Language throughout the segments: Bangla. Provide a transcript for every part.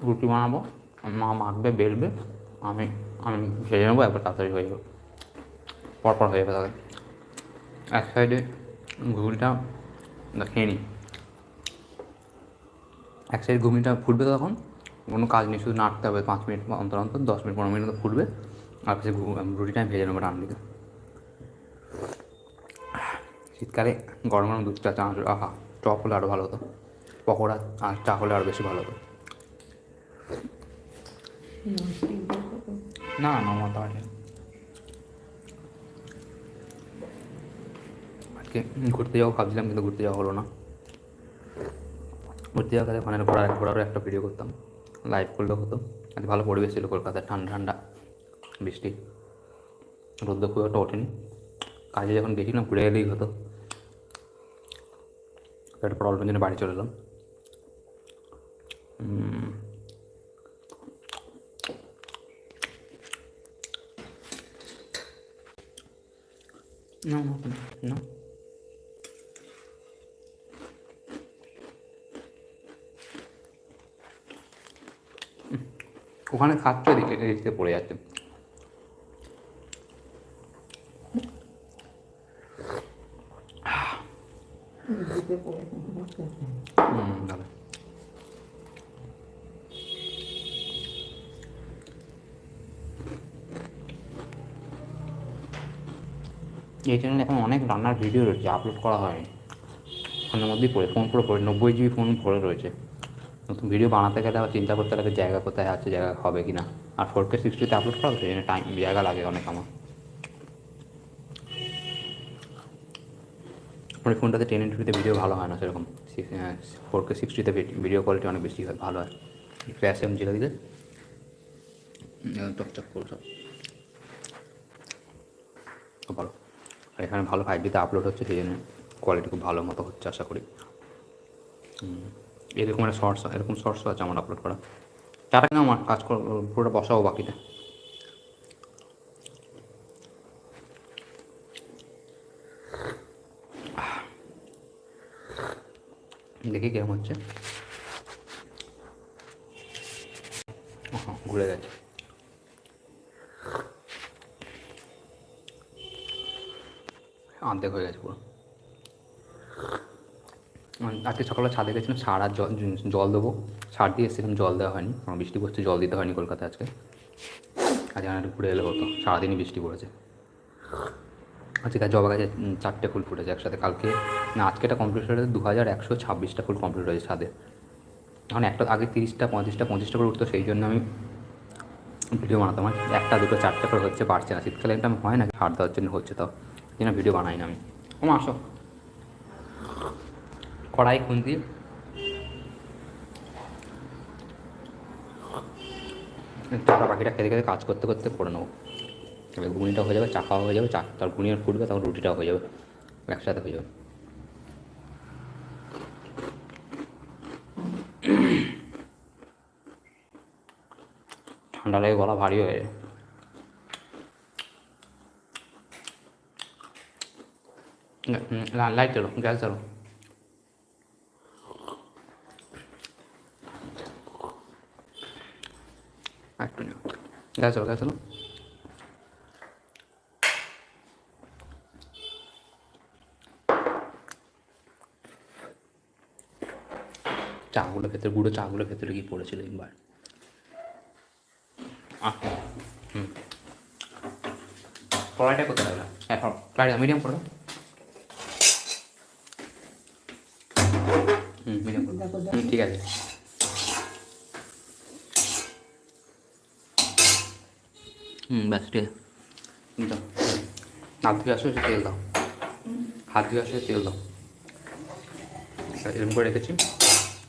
রুটি বানাবো, মা মাখবে, বেলবে, আমি আমি ভেজে নেবো, একবার তাড়াতাড়ি হয়ে যাবে, পরপর হয়ে যাবে। তাহলে এক সাইডে ঘুগনিটা খেয়ে নিই, এক সাইড ঘুগনিটা ফুটবে, তখন কোনো কাজ নেই, শুধু নাড়তে হবে 5 মিনিট অন্তর অন্তর, 10 মিনিট 15 মিনিট মতো ফুটবে, আর সে রুটিটা আমি ভেজে নেবো ডান দিকে। শীতকালে গরম গরম দুধ চা, চানাচুর, আহা, চপ হলে আরও ভালো হতো, পকোড়া আর চা হলে আরও বেশি ভালো হতো। না নর্মাল তো আছে। আজকে ঘুরতে যাবো ভাবছিলাম, কিন্তু ঘুরতে যাওয়া হলো না। ঘুরতে যাওয়ার কাছে ওখানে ঘোরারও একটা ভিডিও করতাম, লাইভ করলেও হতো। আজ ভালো পরিবেশ ছিল কলকাতায়, ঠান্ডা ঠান্ডা বৃষ্টি, রোদ্দ খুব একটা ওঠেনি। কাজে যখন গেছিলাম ঘুরে গেলেই হতো, একটা প্রবলেমের জন্য বাড়ি চলে এলাম। না না, ওখানে খাচ্ছ, এদিকে এদিকে পড়ে যাচ্ছে। ভালো। এই চ্যানেলে এখন অনেক রান্নার ভিডিও রয়েছে, আপলোড করা হয় ফোনের মধ্যেই পড়ে, ফোন পুরো পড়ে 90 জিবি ফোন ভরে রয়েছে। নতুন ভিডিও বানাতে গেলে আবার চিন্তা করতে লাগে জায়গা কোথায় আছে, জায়গা হবে কি না, আর 4K 60তে আপলোড করা সেই জন্য টাইম জায়গা লাগে অনেক আমার। আমার ফোনটাতে 1080p ভিডিও ভালো হয় না সেরকম, 4K 60তে ভিডিও কোয়ালিটি অনেক বেশি হয়, ভালো হয়। ফ্ল্যাশ এম যেটা দিলে চকচক করে সব খুব ভালো। আর এখানে ভালো 5Gতে আপলোড হচ্ছে, সেই জন্য কোয়ালিটি খুব ভালো মতো হচ্ছে আশা করি। এরকম একটা শর্টসও আছে আমার আপলোড করা। তারা কেন আমার কাজ পুরোটা বসাবো বাকিতে। দেখি কেমন হচ্ছে। ঘুরে গেছে, অর্ধেক হয়ে গেছে পুরো। আজকে সকালে ছাদে গেছিলাম, সার আর জল দেবো, সার দিয়ে এসেছিলাম, জল দেওয়া হয়নি, কারণ বৃষ্টি পড়ছে, জল দিতে হয়নি কলকাতায় আজকে। আজ এখানে একটু ঘুরে এলে হতো, সারাদিনই বৃষ্টি পড়েছে। আজকে জবা গাছে 4টে ফুল ফুটেছে একসাথে, কালকে না আজকেটা কমপ্লিট হয়ে 2126টা ফুল কমপ্লিট হয়েছে ছাদে। এখন একটা আগে 30টা 35টা 25টা করে উঠতো, সেই জন্য আমি ভিডিও বানাতাম। আমার 1টা 2টো 4টে করে হচ্ছে, পারছে না, শীতকালে একটা হয় না, হাত দেওয়ার জন্য হচ্ছে, তাও এই জন্য ভিডিও বানাই না আমি। আমার আসো, কড়াই খুন্তি চাটা পাখিটা খেতে খেতে কাজ করতে করতে করে নেবো। এবার ঘুগনিটাও হয়ে যাবে, চা খাওয়া হয়ে যাবে, চা তার ঘুগনি ফুটবে, তখন রুটিটাও হয়ে যাবে, একসাথে হয়ে যাবে। ঠান্ডা লেগে গলা ভারী হয়ে যায়। লাইট চালো, গ্যাস চালো। একটু গ্যাস চালো, গ্যাস চালো। চাগুলো ভেতরে, গুঁড়ো চাগুলো ভেতরে কি পড়েছিল একবার। কড়াইটা কোথায় লাগলো? হ্যাঁ, কড়াইটা মিডিয়াম করো। মিডিয়াম করো, ঠিক আছে। ব্যাস ঠিক আছে, দাও। হাত ধুয়ে আসো, তেল দাও, হাত ধুয়ে আসো, তেল দাও। এরকম করে রেখেছি,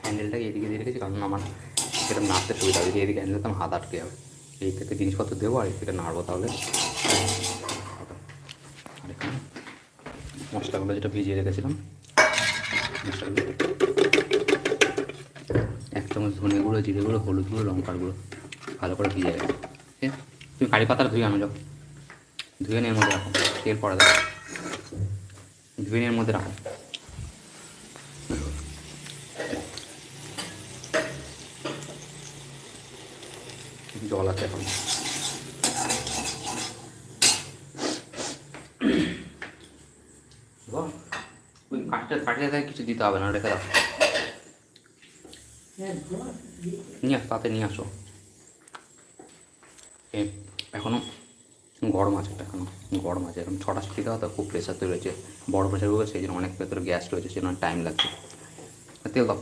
হ্যান্ডেলটাকে এদিকে দিয়ে রেখেছি, কারণ আমার সেটা নাড়তে সুবিধা হবে, যদি এদিকে হ্যান্ডেল দিতাম হাত আটকে যাবে। এই থেকে জিনিসপত্র দেবো আর এই থেকে নাড়বো, তাহলে। আর এখানে মশলাগুলো যেটা ভিজিয়ে রেখেছিলাম, মশলাগুলো 1 চামচ ধনে গুঁড়ো, জিরে গুঁড়ো, হলুদ গুঁড়ো, লঙ্কার গুঁড়ো ভালো করে ভিজে গেছে। ঠিক আছে, তুমি কারি পাতাটা ধুয়ে আনো, যাও ধুয়ে নিয়ে এর মধ্যে রাখো, তেল পড়া দেবে, ধুয়ে নিয়ে এর মধ্যে রাখো। জল আছে এখন। ওই কাটতে কিছু দিতে হবে না, রেখে দাও। নিয়ে আস, তাতে নিয়ে আসো। এখনও গরম আছে, এখনও গরম আছে। এখন 6টা সিটি দেওয়া তো খুব প্রেশার তৈরি হয়েছে, বড় প্রেশার হয়ে গেছে, সেই জন্য অনেক ভেতরে গ্যাস রয়েছে, সেই জন্য টাইম লাগছে। তেল দাও,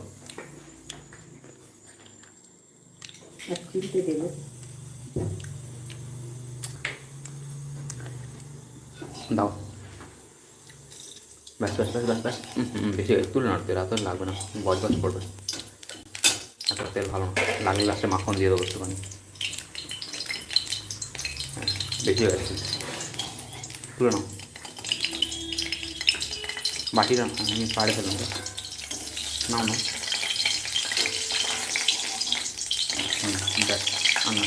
দাও, ব্যাস ব্যাস ব্যাস ব্যাস ব্যাস। বেশি তুলে না, তেল এত লাগবে না, বজ বজ করবে। এত তেল ভালো না, লাগলে লাস্টে মাখন দিয়ে দেবো একটুখানি। হ্যাঁ, বেশি হয়ে যাচ্ছে, তুলে নাও। বাটিটা আমি পাড়ে ফেললাম, নাও না। ব্যাস, আন্না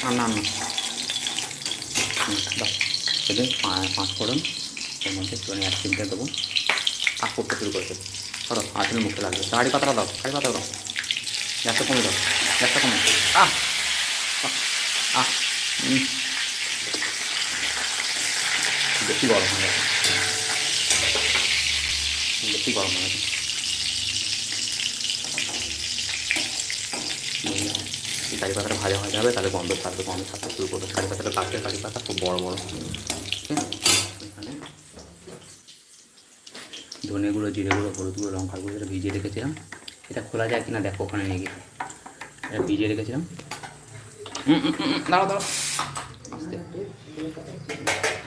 আন্না আন্না। দাও, সেদিন 5 ফোড়ন, এর মধ্যে একটুখানি 1 চিমটে দেবো। আর করতে শুরু করেছে, ধরো আঁচলের মুখে লাগবে। কারি পাতাটা দাও, কারি পাতা দাও, গ্যাসটা কমে দাও, গ্যাসটা কমে। আহ আহ বেশি গরম হয়ে গেছে, বেশি গরম হয়ে গেছে। এই কারি পাতাটা ভাজা হয়ে যাবে, তাহলে গন্ধ ছাড়বে, গন্ধ ছাড়তে শুরু করবে। কারি পাতাটা কাটতে, কারি পাতা খুব বড় বড়। এখানে ধনে গুঁড়ো, জিরে গুঁড়ো, হলুদ গুঁড়ো, লঙ্কার গুঁড়ো, এটা ভিজিয়ে রেখেছিলাম। এটা খোলা যায় কিনা দেখো, ওখানে নিয়ে গিয়ে। এটা ভিজিয়ে রেখেছিলাম। দাঁড়াও দাঁড়াও, আস্তে।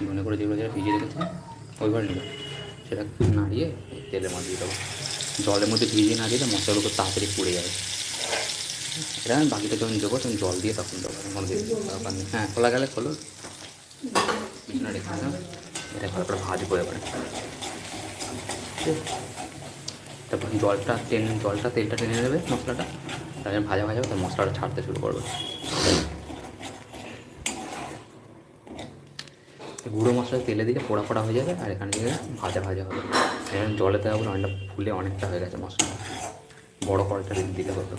ধনে গুঁড়ো যেগুলো যেটা ভিজিয়ে রেখেছিলাম ওইবার নিল, সেটা নাড়িয়ে তেলের মধ্যে দিয়ে দেবো। জলের মধ্যে ভিজিয়ে না দিলে মশলাগুলো খুব তাড়াতাড়ি পুড়ে যাবে। এটা আমি বাকিটা যখন দেবো তখন জল দিয়ে তখন দেবো, এখন ব্যাপার নেই। হ্যাঁ, খোলা গেলে খোলো, বিছনা রেখে দাও। এটা তারপরে ভাজবো এবারে। তারপর জলটা তেলটা টেনে নেবে মশলাটা, তাহলে ভাজা ভাজা হবে, মশলাটা ছাড়তে শুরু করবে। গুঁড়ো মশলা তেলে দিলে পোড়া পোড়া হয়ে যাবে, আর এখানে দিলে ভাজা ভাজা হবে। এখানে জলে দেওয়া বলে অনেকটা ফুলে অনেকটা হয়ে গেছে মশলা, বড়ো কড়াইটা দিতে হতো।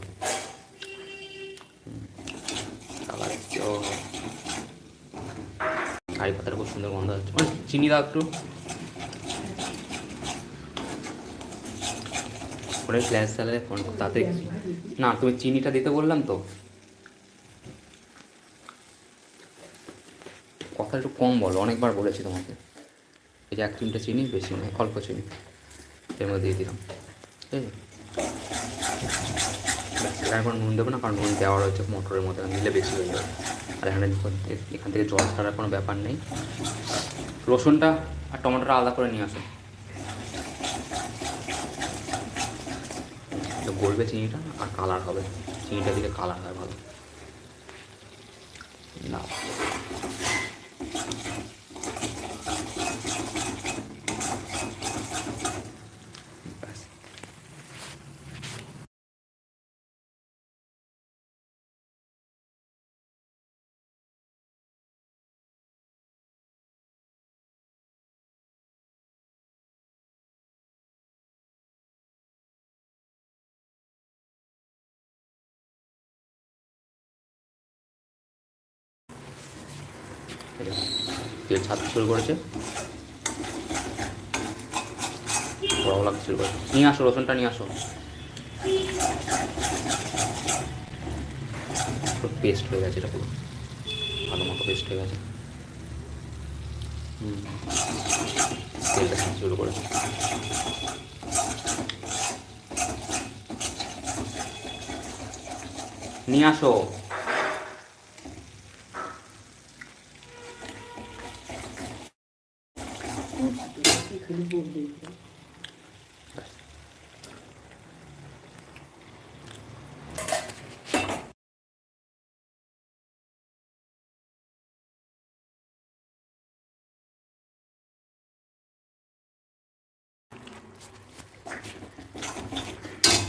কারি পাতার খুব সুন্দর গন্ধ হচ্ছে। চিনি দাও একটু, ওটা ফ্ল্যাশ চালালে তাতে। না, তুমি চিনিটা দিতে বললাম তো, কথা একটু কম বলো, অনেকবার বলেছি তোমাকে। এই যে 1 চিমটে চিনি, বেশি নয়, অল্প চিনি এর মধ্যে দিয়ে দিলাম, ঠিক আছে। এখন নুন দেবো না, কারণ নুন দেওয়া রয়েছে মটরের মধ্যে, নিলে বেশি হয়ে যাবে। আর এখান থেকে জল ছাড়ার কোনো ব্যাপার নেই। রসুনটা আর টমেটোটা আলাদা করে নিয়ে আসো, গলবে চিনিটা আর কালার হবে, চিনিটা দিলে কালার হয় ভালো। না, তেল ছাড়তে শুরু করেছে, বড় লাগতে শুরু করেছে। নিয়ে আসো রসুনটা, নিয়ে আসো। পুরো পেস্ট হয়ে গেছে, এটা পুরো ভালো মতো পেস্ট হয়ে গেছে। তেলটা ছাড়তে শুরু করেছে। নিয়ে আসো।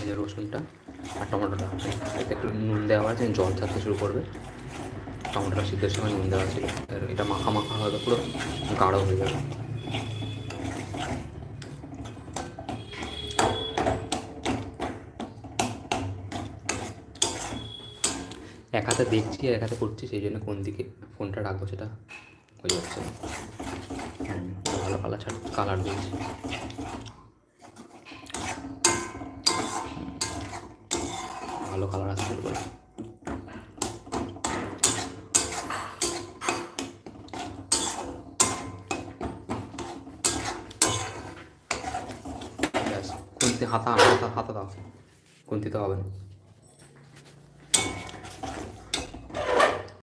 এই যে রসুনটা আর টমেটোটা, এতে একটু নুন দেওয়া আছে, জল ছাড়তে শুরু করবে। টমেটোটা সিদ্ধের সময় নুন দেওয়া ছিল, এটা মাখা মাখা হবে, পুরো গাঢ় হয়ে যাবে। এক হাতে দেখছি আর এক হাতে করছি, সেই জন্য কোন দিকে ফোনটা রাখবো সেটা হয়ে যাচ্ছে না। ভালো কালার দিয়েছি। ভালো কালার আসছে বলে ব্যাস। হাতা দাও, খুন্তিতে হবে না।